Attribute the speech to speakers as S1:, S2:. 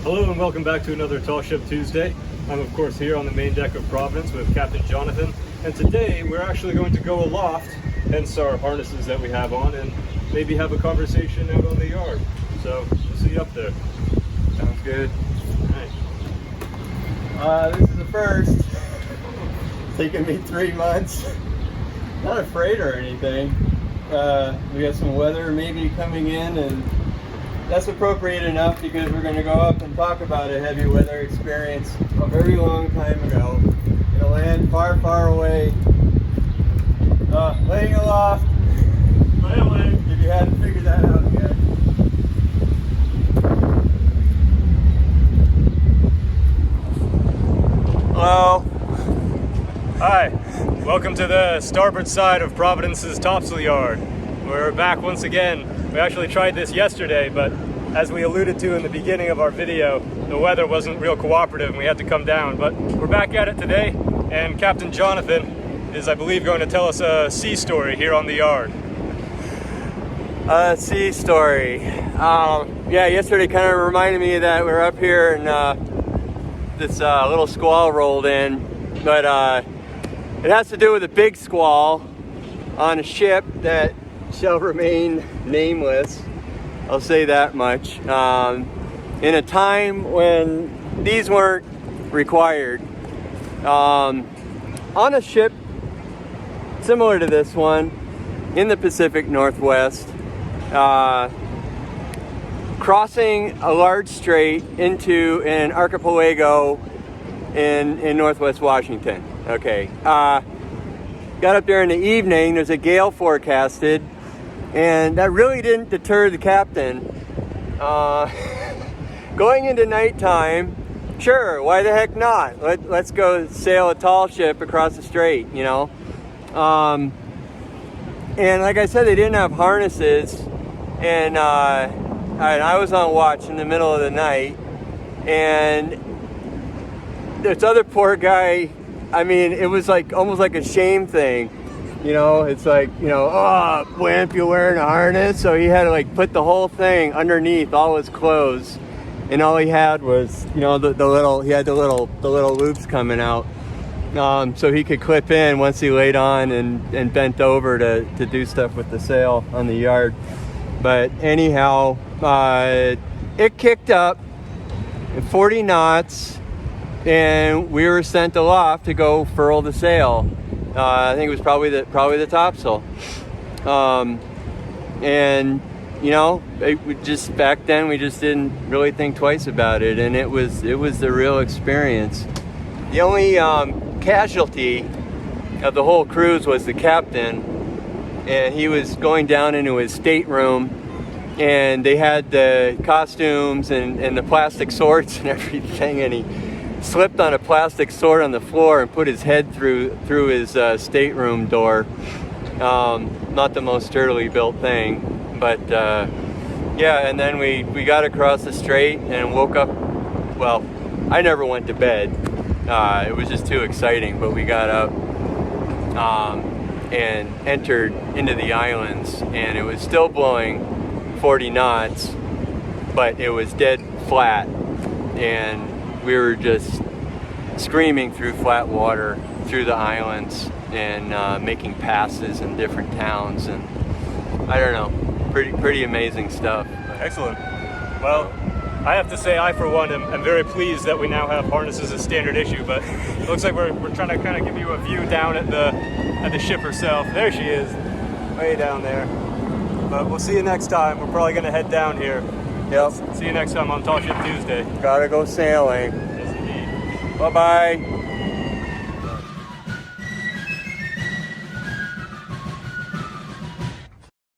S1: Hello and welcome back to another Tall Ship Tuesday. I'm of course here on the main deck of Providence with Captain Jonathan, and today we're actually going to go aloft, hence our harnesses that we have on, and maybe have a conversation out on the yard. So we'll see you up there.
S2: Sounds good.
S1: Alright.
S2: This is the first. It's taken me 3 months. Not a freighter or anything. We got some weather maybe coming in, and that's appropriate enough because we're going to go up and talk about a heavy weather experience a very long time ago in a land far, far away. Laying aloft. If you hadn't figured that out yet.
S1: Hello. Hi. Welcome to the starboard side of Providence's topsail yard. We're back once again. We actually tried this yesterday, but as we alluded to in the beginning of our video, the weather wasn't real cooperative and we had to come down. But we're back at it today, and Captain Jonathan is, I believe, going to tell us a sea story here on the yard.
S2: Sea story. Yeah, yesterday kind of reminded me that we were up here and this little squall rolled in, but it has to do with a big squall on a ship that shall remain nameless. I'll say that much. In a time when these weren't required. On a ship similar to this one in the Pacific Northwest, crossing a large strait into an archipelago in Northwest Washington. Okay. Got up there in the evening, there's a gale forecasted, and that really didn't deter the captain. Going into nighttime, sure, why the heck not? Let's go sail a tall ship across the strait, you know. And like I said, they didn't have harnesses, and I was on watch in the middle of the night, and this other poor guy, I mean, it was like almost like a shame thing, you know. It's like, you know, oh, wimp, you're wearing a harness. So he had to like put the whole thing underneath all his clothes, and all he had was, you know, the little loops coming out, so he could clip in once he laid on and bent over to do stuff with the sail on the yard. But anyhow, it kicked up at 40 knots. And we were sent aloft to go furl the sail. I think it was probably the topsail. And you know, back then we just didn't really think twice about it, and it was the real experience. The only casualty of the whole cruise was the captain, and he was going down into his stateroom, and they had the costumes and the plastic swords and everything, and he slipped on a plastic sword on the floor and put his head through his stateroom door. Not the most sturdily built thing, but yeah. And then we got across the strait and woke up. Well, I never went to bed. It was just too exciting. But we got up and entered into the islands, and it was still blowing 40 knots, but it was dead flat, and we were just screaming through flat water, through the islands, and making passes in different towns, and I don't know, pretty amazing stuff.
S1: Excellent. Well, I have to say, I for one am very pleased that we now have harnesses as standard issue, but it looks like we're trying to kind of give you a view down at the ship herself. There she is, way down there. But we'll see you next time. We're probably going to head down here.
S2: Yep.
S1: See you next time on Tall Ship Tuesday.
S2: Gotta go sailing.
S1: Yes, indeed.
S2: Bye-bye.